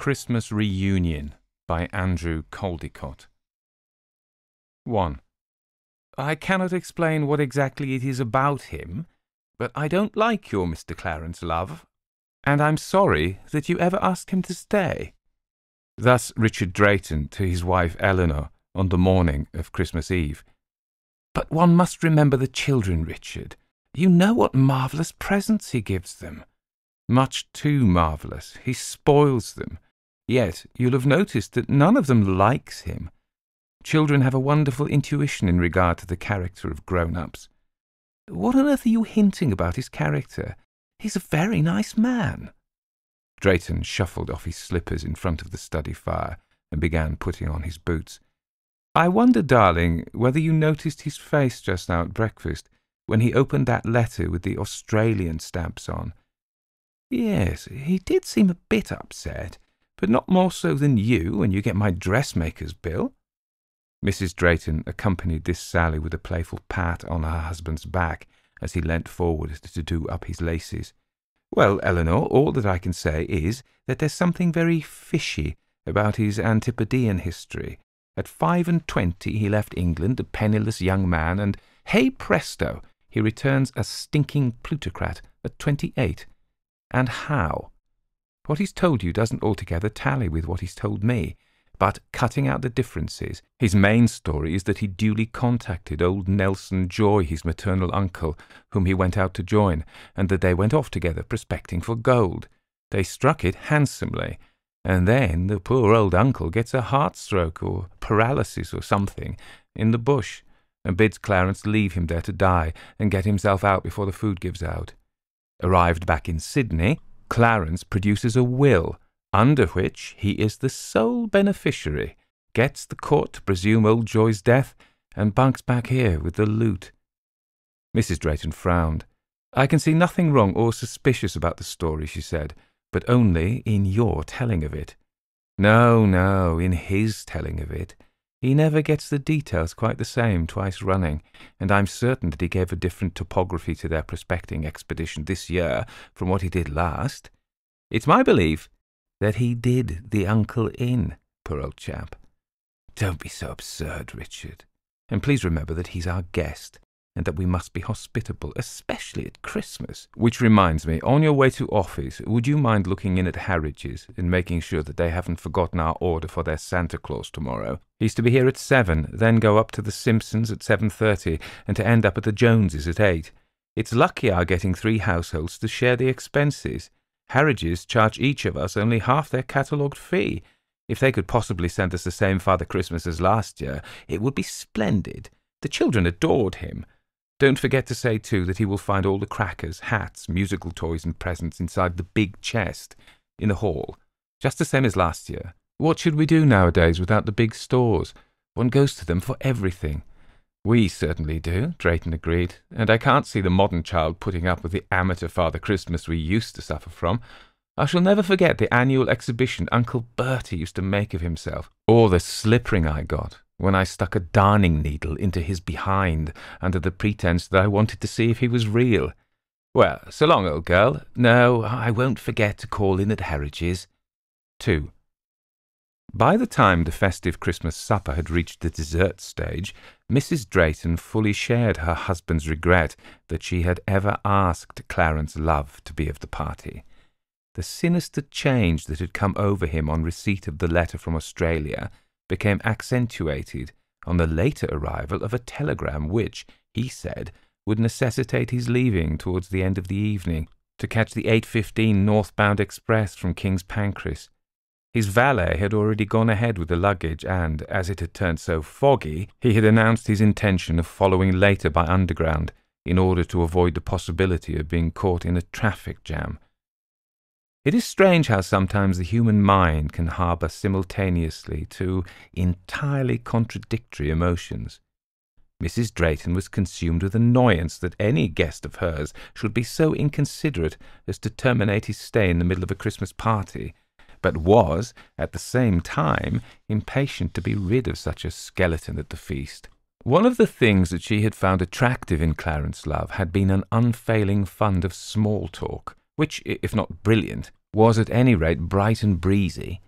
Christmas Reunion by Andrew Caldecott. 1. I cannot explain what exactly it is about him, but I don't like your Mr. Clarence, love, and I'm sorry that you ever asked him to stay. Thus Richard Drayton to his wife Eleanor on the morning of Christmas Eve. But one must remember the children, Richard. You know what marvellous presents he gives them. Much too marvellous. He spoils them. Yet you'll have noticed that none of them likes him. Children have a wonderful intuition in regard to the character of grown-ups. What on earth are you hinting about his character? He's a very nice man. Drayton shuffled off his slippers in front of the study fire and began putting on his boots. I wonder, darling, whether you noticed his face just now at breakfast when he opened that letter with the Australian stamps on. Yes, he did seem a bit upset, but not more so than you when you get my dressmaker's bill. Mrs. Drayton accompanied this sally with a playful pat on her husband's back as he leant forward to do up his laces. Well, Eleanor, all that I can say is that there's something very fishy about his Antipodean history. At 25 he left England a penniless young man, and, hey presto, he returns a stinking plutocrat at 28. And how? What he's told you doesn't altogether tally with what he's told me, but cutting out the differences, his main story is that he duly contacted old Nelson Joy, his maternal uncle, whom he went out to join, and that they went off together prospecting for gold. They struck it handsomely, and then the poor old uncle gets a heart-stroke or paralysis or something in the bush, and bids Clarence leave him there to die and get himself out before the food gives out. Arrived back in Sydney, Clarence produces a will, under which he is the sole beneficiary, gets the court to presume old Joy's death, and bunks back here with the loot. Mrs. Drayton frowned. I can see nothing wrong or suspicious about the story, she said, but only in your telling of it. No, no, in his telling of it. He never gets the details quite the same twice running, and I'm certain that he gave a different topography to their prospecting expedition this year from what he did last. It's my belief that he did the uncle in, poor old chap. Don't be so absurd, Richard. And please remember that he's our guest, and that we must be hospitable, especially at Christmas. Which reminds me, on your way to office, would you mind looking in at Harridge's and making sure that they haven't forgotten our order for their Santa Claus tomorrow? He's to be here at 7, then go up to the Simpsons at 7:30, and to end up at the Joneses at 8. It's lucky our getting 3 households to share the expenses. Harridge's charge each of us only half their catalogued fee. If they could possibly send us the same Father Christmas as last year, it would be splendid. The children adored him. Don't forget to say, too, that he will find all the crackers, hats, musical toys and presents inside the big chest in the hall, just the same as last year. What should we do nowadays without the big stores? One goes to them for everything. We certainly do, Drayton agreed, and I can't see the modern child putting up with the amateur Father Christmas we used to suffer from. I shall never forget the annual exhibition Uncle Bertie used to make of himself, or the slippering I got when I stuck a darning needle into his behind under the pretence that I wanted to see if he was real. Well, so long, old girl. No, I won't forget to call in at Harridge's. 2. By the time the festive Christmas supper had reached the dessert stage, Mrs. Drayton fully shared her husband's regret that she had ever asked Clarence Love to be of the party. The sinister change that had come over him on receipt of the letter from Australia became accentuated on the later arrival of a telegram which, he said, would necessitate his leaving towards the end of the evening to catch the 8:15 northbound express from King's Pancras. His valet had already gone ahead with the luggage and, as it had turned so foggy, he had announced his intention of following later by underground in order to avoid the possibility of being caught in a traffic jam. It is strange how sometimes the human mind can harbour simultaneously 2 entirely contradictory emotions. Mrs. Drayton was consumed with annoyance that any guest of hers should be so inconsiderate as to terminate his stay in the middle of a Christmas party, but was, at the same time, impatient to be rid of such a skeleton at the feast. One of the things that she had found attractive in Clarence Love had been an unfailing fund of small talk, which, if not brilliant, was at any rate bright and breezy.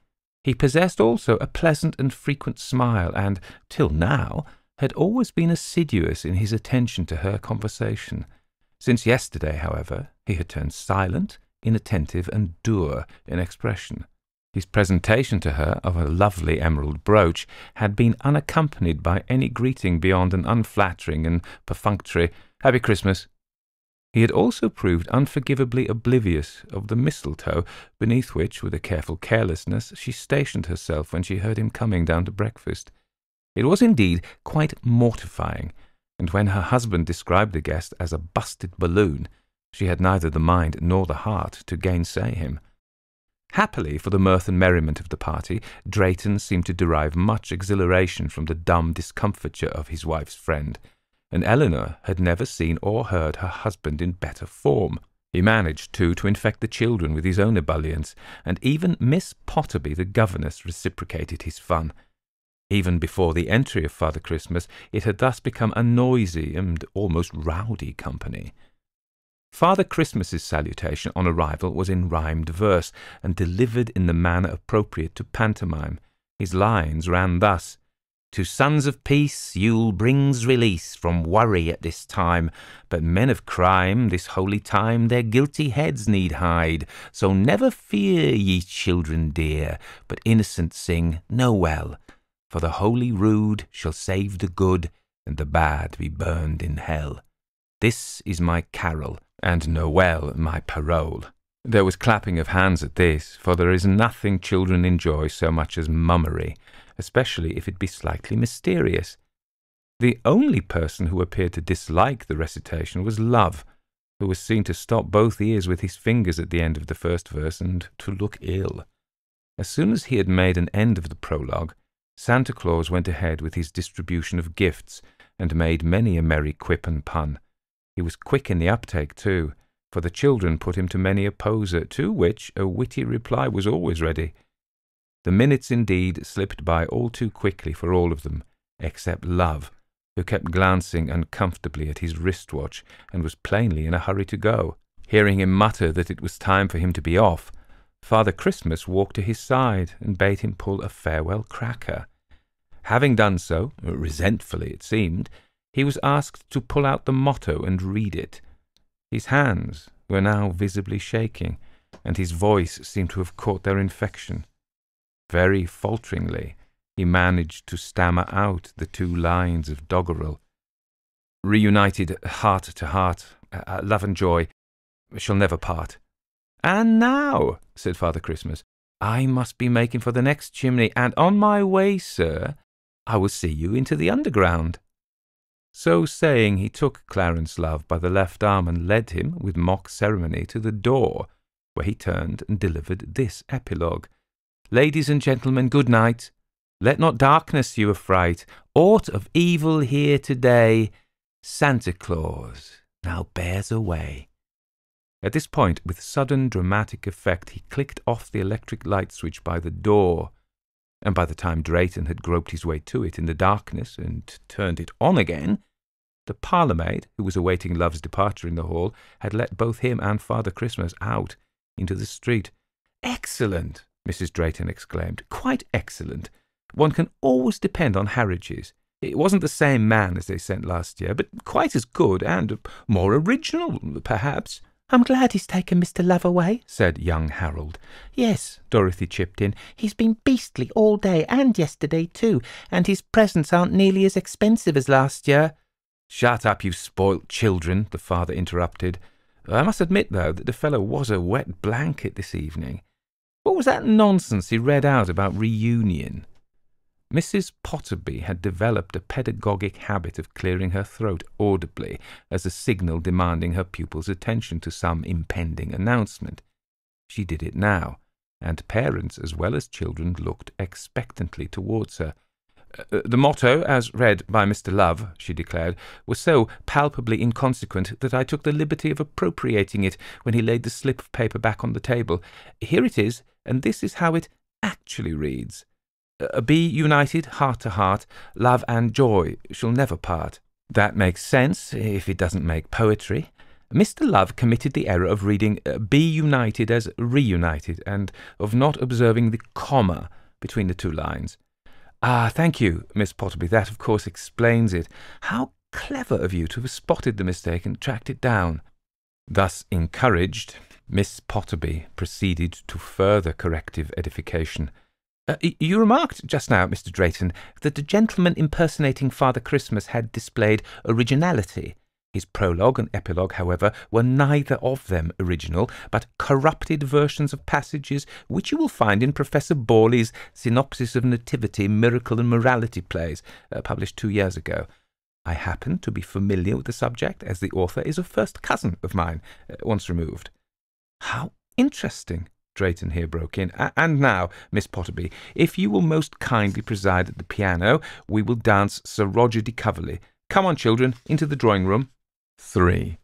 He possessed also a pleasant and frequent smile, and, till now, had always been assiduous in his attention to her conversation. Since yesterday, however, he had turned silent, inattentive, and dour in expression. His presentation to her of a lovely emerald brooch had been unaccompanied by any greeting beyond an unflattering and perfunctory "Happy Christmas." He had also proved unforgivably oblivious of the mistletoe, beneath which, with a careful carelessness, she stationed herself when she heard him coming down to breakfast. It was indeed quite mortifying, and when her husband described the guest as a busted balloon, she had neither the mind nor the heart to gainsay him. Happily for the mirth and merriment of the party, Drayton seemed to derive much exhilaration from the dumb discomfiture of his wife's friend, and Eleanor had never seen or heard her husband in better form. He managed, too, to infect the children with his own ebullience, and even Miss Potterby, the governess, reciprocated his fun. Even before the entry of Father Christmas, it had thus become a noisy and almost rowdy company. Father Christmas's salutation on arrival was in rhymed verse, and delivered in the manner appropriate to pantomime. His lines ran thus: "To sons of peace Yule brings release from worry at this time, but men of crime this holy time their guilty heads need hide. So never fear, ye children dear, but innocent sing Noel, for the holy rood shall save the good, and the bad be burned in hell. This is my carol, and Noel my parole." There was clapping of hands at this, for there is nothing children enjoy so much as mummery, especially if it be slightly mysterious. The only person who appeared to dislike the recitation was Love, who was seen to stop both ears with his fingers at the end of the first verse, and to look ill. As soon as he had made an end of the prologue, Santa Claus went ahead with his distribution of gifts, and made many a merry quip and pun. He was quick in the uptake, too, for the children put him to many a poser, to which a witty reply was always ready. The minutes, indeed, slipped by all too quickly for all of them, except Love, who kept glancing uncomfortably at his wristwatch, and was plainly in a hurry to go. Hearing him mutter that it was time for him to be off, Father Christmas walked to his side and bade him pull a farewell cracker. Having done so, resentfully it seemed, he was asked to pull out the motto and read it. His hands were now visibly shaking, and his voice seemed to have caught their infection. Very falteringly, he managed to stammer out the 2 lines of doggerel. "Reunited heart to heart, love and joy, shall never part." "And now," said Father Christmas, "I must be making for the next chimney, and on my way, sir, I will see you into the underground." So saying, he took Clarence Love by the left arm and led him, with mock ceremony, to the door, where he turned and delivered this epilogue: "Ladies and gentlemen, good night. Let not darkness you affright. Aught of evil here today. Santa Claus now bears away." At this point, with sudden dramatic effect, he clicked off the electric light switch by the door, and by the time Drayton had groped his way to it in the darkness and turned it on again, the parlour-maid, who was awaiting Love's departure in the hall, had let both him and Father Christmas out into the street. "Excellent!" Mrs. Drayton exclaimed. "Quite excellent. One can always depend on Harridges. It wasn't the same man as they sent last year, but quite as good and more original, perhaps." "I'm glad he's taken Mr. Love away," said young Harold. "Yes," Dorothy chipped in. "He's been beastly all day and yesterday too, and his presents aren't nearly as expensive as last year." "Shut up, you spoilt children," the father interrupted. "I must admit, though, that the fellow was a wet blanket this evening. What was that nonsense he read out about reunion?" Mrs. Potterby had developed a pedagogic habit of clearing her throat audibly as a signal demanding her pupil's attention to some impending announcement. She did it now, and parents as well as children looked expectantly towards her. "The motto, as read by Mr. Love," she declared, "was so palpably inconsequent that I took the liberty of appropriating it when he laid the slip of paper back on the table. Here it is, and this is how it actually reads. Be united heart to heart, love and joy shall never part." That makes sense, if it doesn't make poetry. Mr. Love committed the error of reading be united as reunited, and of not observing the comma between the two lines. "Ah, thank you, Miss Potterby. That, of course, explains it. How clever of you to have spotted the mistake and tracked it down." Thus encouraged, Miss Potterby proceeded to further corrective edification. "You remarked just now, Mr. Drayton, that the gentleman impersonating Father Christmas had displayed originality. His prologue and epilogue, however, were neither of them original, but corrupted versions of passages which you will find in Professor Borley's Synopsis of Nativity, Miracle and Morality plays, published 2 years ago. I happen to be familiar with the subject, as the author is a first cousin of mine, once removed." "How interesting!" Drayton here broke in. "And now, Miss Potterby, if you will most kindly preside at the piano, we will dance Sir Roger de Coverley. Come on, children, into the drawing-room." 3.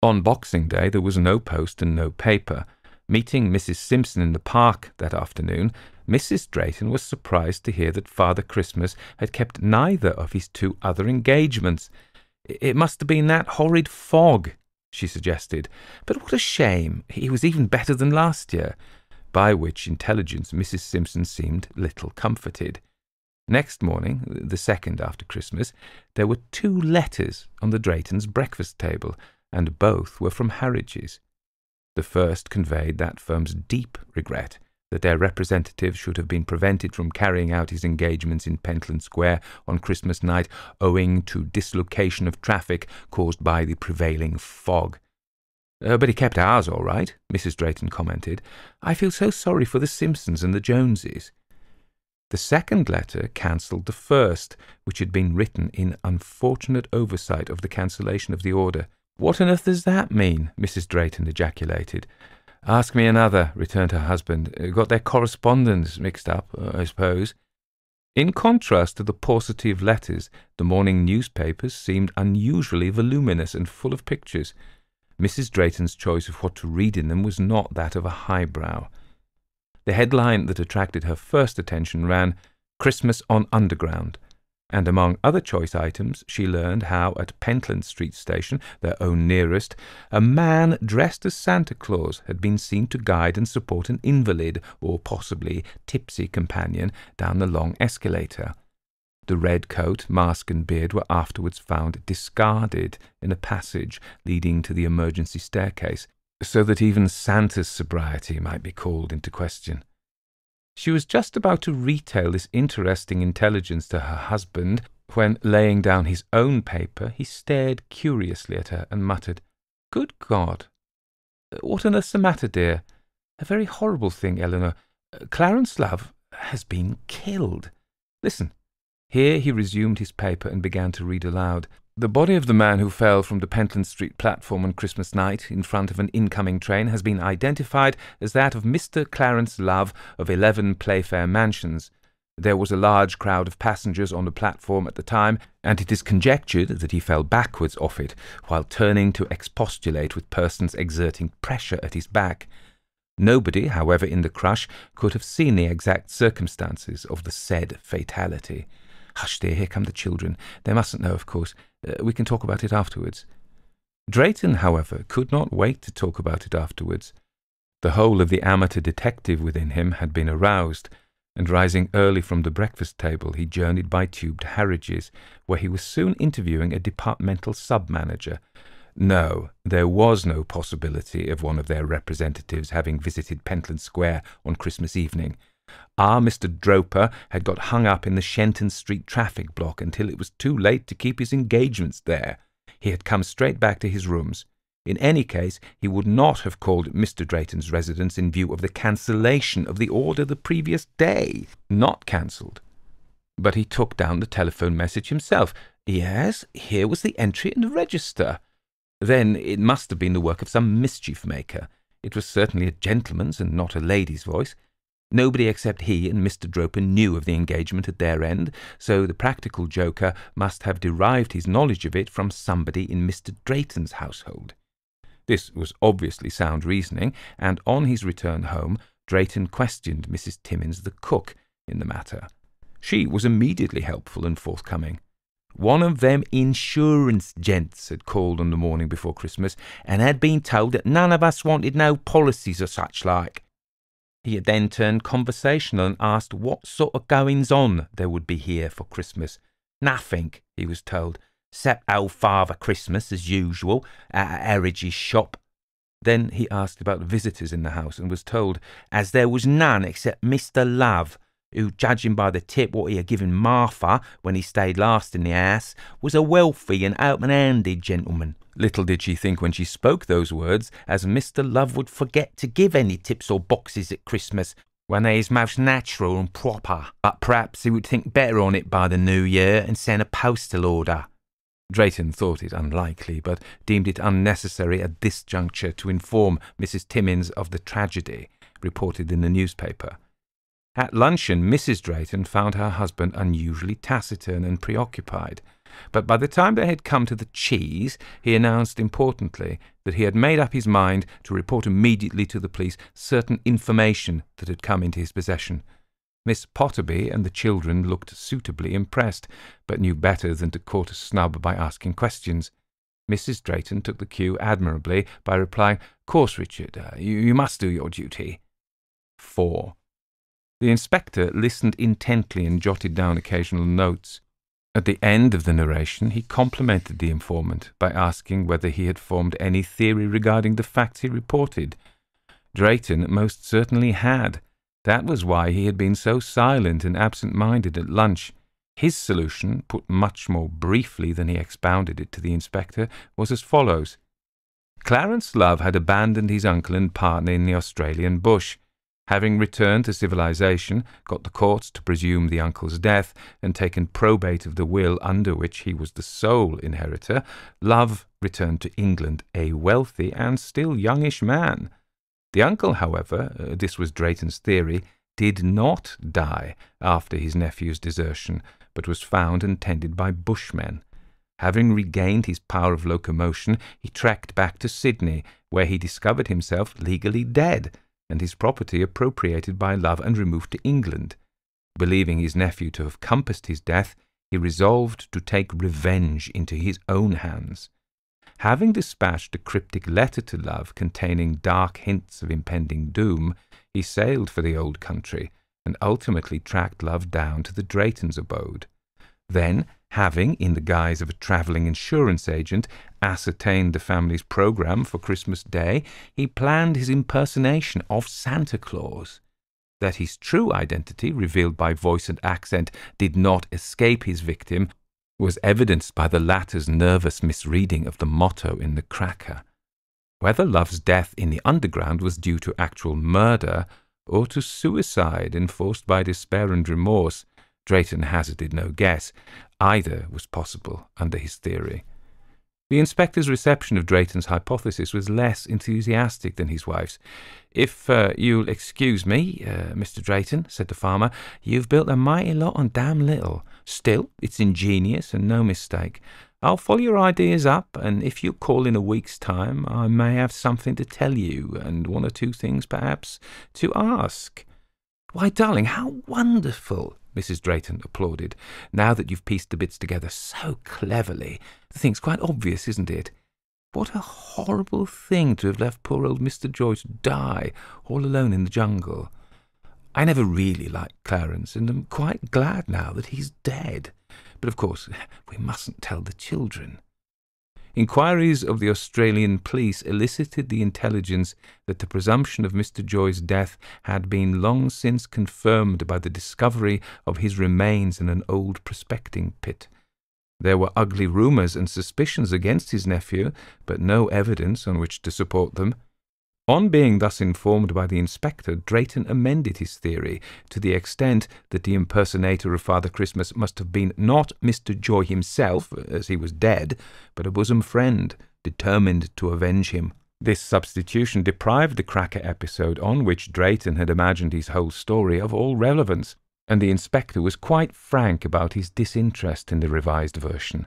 On Boxing Day there was no post and no paper. Meeting Mrs. Simpson in the park that afternoon, Mrs. Drayton was surprised to hear that Father Christmas had kept neither of his 2 other engagements. "It must have been that horrid fog," she suggested. "But what a shame! He was even better than last year." By which intelligence Mrs. Simpson seemed little comforted. Next morning, the 2nd after Christmas, there were 2 letters on the Draytons' breakfast table, and both were from Harridge's. The first conveyed that firm's deep regret that their representative should have been prevented from carrying out his engagements in Pentland Square on Christmas night owing to dislocation of traffic caused by the prevailing fog. "But he kept ours all right," Mrs. Drayton commented. "I feel so sorry for the Simpsons and the Joneses." The second letter cancelled the first, which had been written in unfortunate oversight of the cancellation of the order. "What on earth does that mean?" Mrs. Drayton ejaculated. "Ask me another," returned her husband. "Got their correspondence mixed up, I suppose." In contrast to the paucity of letters, the morning newspapers seemed unusually voluminous and full of pictures. Mrs. Drayton's choice of what to read in them was not that of a highbrow. The headline that attracted her first attention ran, "Christmas on Underground," and among other choice items she learned how at Pentland Street Station, their own nearest, a man dressed as Santa Claus had been seen to guide and support an invalid or possibly tipsy companion down the long escalator. The red coat, mask and beard were afterwards found discarded in a passage leading to the emergency staircase, so that even Santa's sobriety might be called into question. She was just about to retail this interesting intelligence to her husband when, laying down his own paper, he stared curiously at her and muttered, "Good God! What on earth's the matter, dear? A very horrible thing, Eleanor. Clarence Love has been killed. Listen." Here he resumed his paper and began to read aloud. "The body of the man who fell from the Pentland Street platform on Christmas night in front of an incoming train has been identified as that of Mr. Clarence Love of 11 Playfair Mansions. There was a large crowd of passengers on the platform at the time, and it is conjectured that he fell backwards off it while turning to expostulate with persons exerting pressure at his back. Nobody, however, in the crush could have seen the exact circumstances of the said fatality." "Hush, dear, here come the children. They mustn't know, of course. We can talk about it afterwards." Drayton, however, could not wait to talk about it afterwards. The whole of the amateur detective within him had been aroused, and rising early from the breakfast table, he journeyed by tube to Harridge's, where he was soon interviewing a departmental sub-manager. No, there was no possibility of one of their representatives having visited Pentland Square on Christmas evening. Our Mr. Droper had got hung up in the Shenton Street traffic block until it was too late to keep his engagements there. He had come straight back to his rooms. In any case, he would not have called at Mr. Drayton's residence in view of the cancellation of the order the previous day. Not cancelled. But he took down the telephone message himself. Yes, here was the entry in the register. Then it must have been the work of some mischief-maker. It was certainly a gentleman's and not a lady's voice. Nobody except he and Mr. Droper knew of the engagement at their end, so the practical joker must have derived his knowledge of it from somebody in Mr. Drayton's household. This was obviously sound reasoning, and on his return home, Drayton questioned Mrs. Timmins, the cook, in the matter. She was immediately helpful and forthcoming. One of them insurance gents had called on the morning before Christmas, and had been told that none of us wanted no policies or such like. He had then turned conversational and asked what sort of goings-on there would be here for Christmas. Nothing, he was told, "'cept old Father Christmas as usual at Harridge's shop." Then he asked about visitors in the house and was told as there was none except Mr. Love, who, judging by the tip what he had given Martha when he stayed last in the house, was a wealthy and open-handed gentleman. Little did she think when she spoke those words as Mr. Love would forget to give any tips or boxes at Christmas, when they is most natural and proper. But perhaps he would think better on it by the new year and send a postal order. Drayton thought it unlikely, but deemed it unnecessary at this juncture to inform Mrs. Timmins of the tragedy reported in the newspaper. At luncheon, Mrs. Drayton found her husband unusually taciturn and preoccupied, but by the time they had come to the cheese, he announced importantly that he had made up his mind to report immediately to the police certain information that had come into his possession. Miss Potterby and the children looked suitably impressed, but knew better than to court a snub by asking questions. Mrs. Drayton took the cue admirably by replying, "Course, Richard, you must do your duty." 4. The inspector listened intently and jotted down occasional notes. At the end of the narration, he complimented the informant by asking whether he had formed any theory regarding the facts he reported. Drayton most certainly had. That was why he had been so silent and absent-minded at lunch. His solution, put much more briefly than he expounded it to the inspector, was as follows. Clarence Love had abandoned his uncle and partner in the Australian bush. Having returned to civilization, got the courts to presume the uncle's death, and taken probate of the will under which he was the sole inheritor, Love returned to England a wealthy and still youngish man. The uncle, however, this was Drayton's theory, did not die after his nephew's desertion, but was found and tended by bushmen. Having regained his power of locomotion, he trekked back to Sydney, where he discovered himself legally dead, and his property appropriated by Love and removed to England. Believing his nephew to have compassed his death, he resolved to take revenge into his own hands. Having dispatched a cryptic letter to Love containing dark hints of impending doom, he sailed for the old country, and ultimately tracked Love down to the Draytons' abode. Then, having, in the guise of a travelling insurance agent, ascertained the family's programme for Christmas Day, he planned his impersonation of Santa Claus. That his true identity, revealed by voice and accent, did not escape his victim, was evidenced by the latter's nervous misreading of the motto in the cracker. Whether Love's death in the underground was due to actual murder or to suicide enforced by despair and remorse, Drayton hazarded no guess. Either was possible under his theory. The inspector's reception of Drayton's hypothesis was less enthusiastic than his wife's. "If you'll excuse me, Mr. Drayton," said the farmer, "you've built a mighty lot on damn little. Still, it's ingenious and no mistake. I'll follow your ideas up, and if you call in a week's time, I may have something to tell you, and one or two things, perhaps, to ask." "Why, darling, how wonderful!" Mrs. Drayton applauded. "Now that you've pieced the bits together so cleverly, the thing's quite obvious, isn't it? What a horrible thing to have left poor old Mr. Joy to die all alone in the jungle. I never really liked Clarence, and am quite glad now that he's dead. But of course, we mustn't tell the children." Inquiries of the Australian police elicited the intelligence that the presumption of Mr. Joy's death had been long since confirmed by the discovery of his remains in an old prospecting pit. There were ugly rumours and suspicions against his nephew, but no evidence on which to support them. On being thus informed by the inspector, Drayton amended his theory to the extent that the impersonator of Father Christmas must have been not Mr. Joy himself, as he was dead, but a bosom friend, determined to avenge him. This substitution deprived the cracker episode, on which Drayton had imagined his whole story, of all relevance, and the inspector was quite frank about his disinterest in the revised version.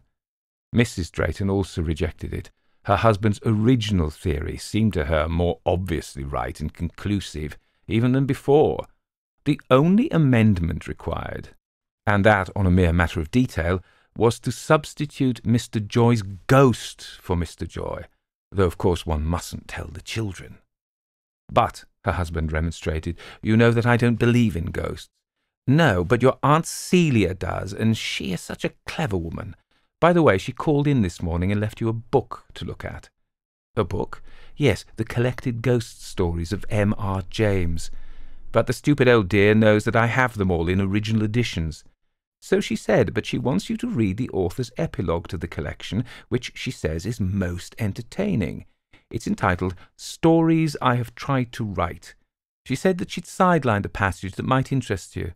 Mrs. Drayton also rejected it. Her husband's original theory seemed to her more obviously right and conclusive even than before. The only amendment required, and that on a mere matter of detail, was to substitute Mr. Joy's ghost for Mr. Joy, though of course one mustn't tell the children. "But," her husband remonstrated, "you know that I don't believe in ghosts." "No, but your Aunt Celia does, and she is such a clever woman. By the way, she called in this morning and left you a book to look at." "A book?" "Yes, the collected ghost stories of M.R. James. But the stupid old dear knows that I have them all in original editions." "So she said, but she wants you to read the author's epilogue to the collection, which she says is most entertaining. It's entitled Stories I Have Tried to Write. She said that she'd sidelined a passage that might interest you."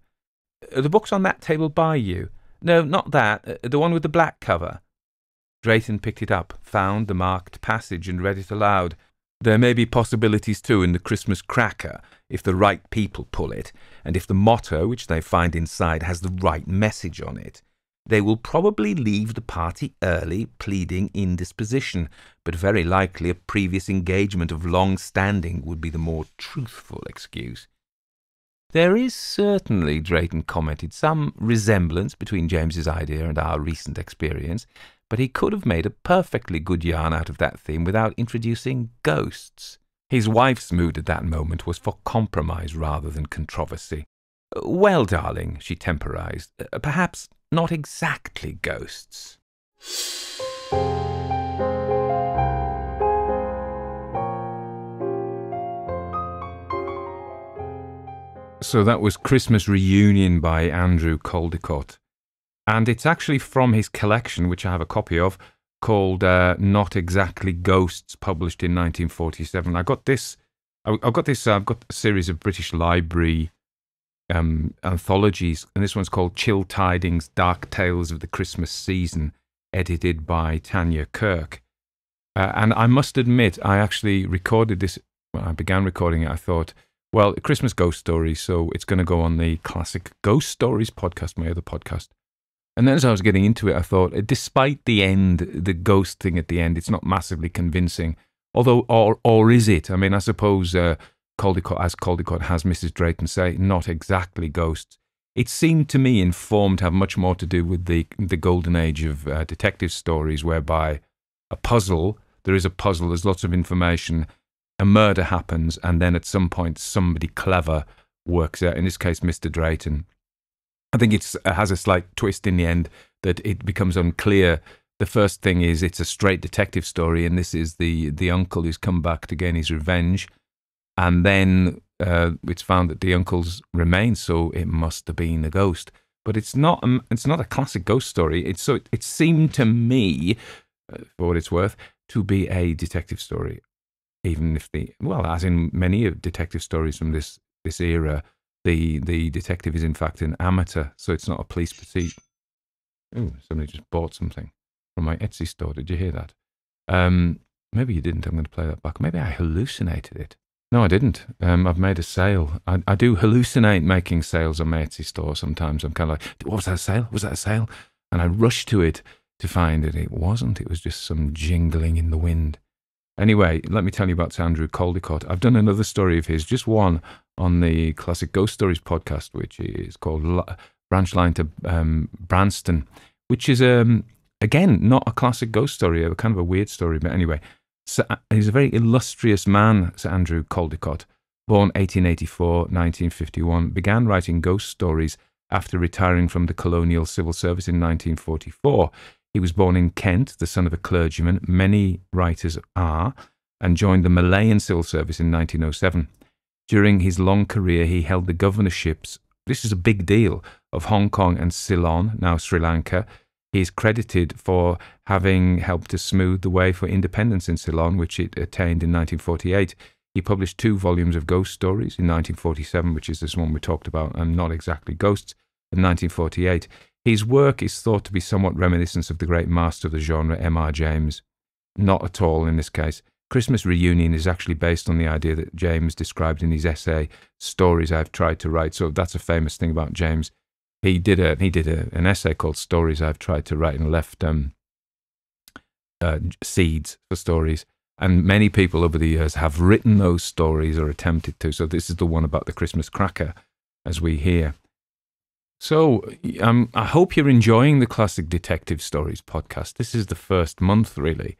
"The book's on that table by you." "No, not that. The one with the black cover." Drayton picked it up, found the marked passage and read it aloud. "There may be possibilities too in the Christmas cracker, if the right people pull it, and if the motto, which they find inside, has the right message on it. They will probably leave the party early, pleading indisposition, but very likely a previous engagement of long standing would be the more truthful excuse." "There is certainly," Drayton commented, "some resemblance between James's idea and our recent experience, but he could have made a perfectly good yarn out of that theme without introducing ghosts." His wife's mood at that moment was for compromise rather than controversy. "Well, darling," she temporized, "perhaps not exactly ghosts." So that was Christmas Reunion by Andrew Caldecott. And it's actually from his collection, which I have a copy of, called Not Exactly Ghosts, published in 1947. I've got a series of British Library anthologies, and this one's called Chill Tidings, Dark Tales of the Christmas Season, edited by Tanya Kirk. And I must admit, I actually recorded this, when I began recording it, I thought, well, a Christmas ghost story, so it's going to go on the Classic Ghost Stories podcast, my other podcast. And then as I was getting into it, I thought, despite the end, the ghost thing at the end, it's not massively convincing. Although, or is it? I mean, I suppose Caldecott has Mrs. Drayton say, not exactly ghosts. It seemed to me informed to have much more to do with the golden age of detective stories, whereby there is a puzzle, there's lots of information, a murder happens, and then at some point somebody clever works out, in this case Mr. Drayton. I think it has a slight twist in the end that it becomes unclear. The first thing is it's a straight detective story, and this is the uncle who's come back to gain his revenge. And then it's found that the uncle's remains, so it must have been a ghost. But it's not a classic ghost story. It seemed to me, for what it's worth, to be a detective story. Even if as in many detective stories from this era, the detective is in fact an amateur, so it's not a police pursuit. Oh, somebody just bought something from my Etsy store. Did you hear that? Maybe you didn't. I'm going to play that back. Maybe I hallucinated it. No, I didn't. I've made a sale. I do hallucinate making sales on my Etsy store sometimes. I'm kind of like, what was that sale? Was that a sale? And I rush to it to find that it wasn't. It was just some jingling in the wind. Anyway, let me tell you about Andrew Caldecott. I've done another story of his, just one, on the Classic Ghost Stories podcast, which is called Branch Line to Branston, which is, again, not a classic ghost story, a kind of a weird story. But anyway, he's a very illustrious man, Sir Andrew Caldecott, born 1884, 1951, began writing ghost stories after retiring from the colonial civil service in 1944. He was born in Kent, the son of a clergyman, many writers are, and joined the Malayan civil service in 1907. During his long career, he held the governorships, this is a big deal, of Hong Kong and Ceylon, now Sri Lanka. He is credited for having helped to smooth the way for independence in Ceylon, which it attained in 1948. He published 2 volumes of ghost stories in 1947, which is this one we talked about, and Not Exactly Ghosts, in 1948. His work is thought to be somewhat reminiscent of the great master of the genre, M.R. James. Not at all in this case. Christmas Reunion is actually based on the idea that James described in his essay, Stories I've Tried to Write. So that's a famous thing about James. He did an essay called Stories I've Tried to Write and left seeds for stories. And many people over the years have written those stories or attempted to. So this is the one about the Christmas cracker, as we hear. So I hope you're enjoying the Classic Detective Stories podcast. This is the first month, really.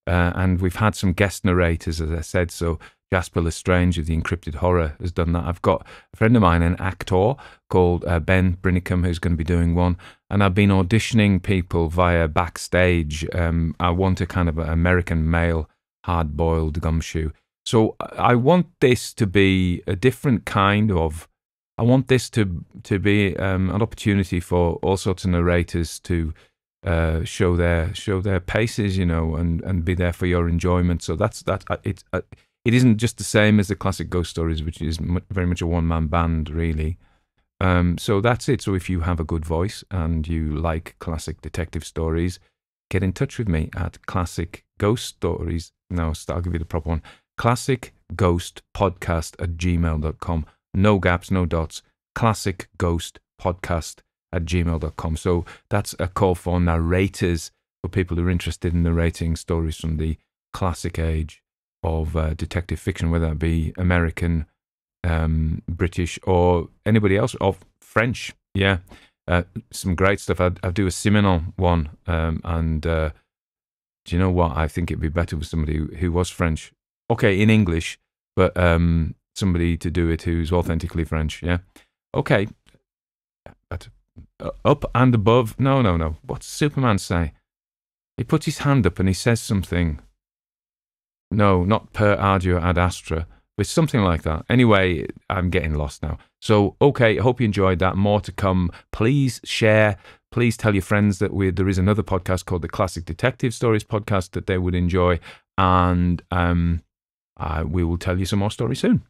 And we've had some guest narrators, as I said. So Jasper Lestrange of the Encrypted Horror has done that. I've got a friend of mine, an actor called Ben Brinicum, who's going to be doing one. And I've been auditioning people via Backstage. I want a kind of American male, hard-boiled gumshoe. So I want this to be a different kind of... I want this to be an opportunity for all sorts of narrators to show their paces, and be there for your enjoyment. So it isn't just the same as the classic ghost stories, which is very much a one-man band, really. So that's it. So if you have a good voice and you like classic detective stories, get in touch with me at Classic Ghost Stories. No, I'll give you the proper one. classicghostpodcast@gmail.com. No gaps, no dots. classicghostpodcast@gmail.com. So that's a call for narrators, for people who are interested in narrating stories from the classic age of detective fiction, whether it be American, British, or anybody else, or French. Yeah, some great stuff. I'll do a Simenon one, and do you know what? I think it'd be better with somebody who was French. Okay, in English, but somebody to do it who's authentically French. Yeah. Okay. Up and above. No. What's Superman say? He puts his hand up and he says something. No, not per ardua ad astra, but something like that. Anyway, I'm getting lost now. So, okay, I hope you enjoyed that. More to come. Please share. Please tell your friends that there is another podcast called the Classic Detective Stories Podcast that they would enjoy. And we will tell you some more stories soon.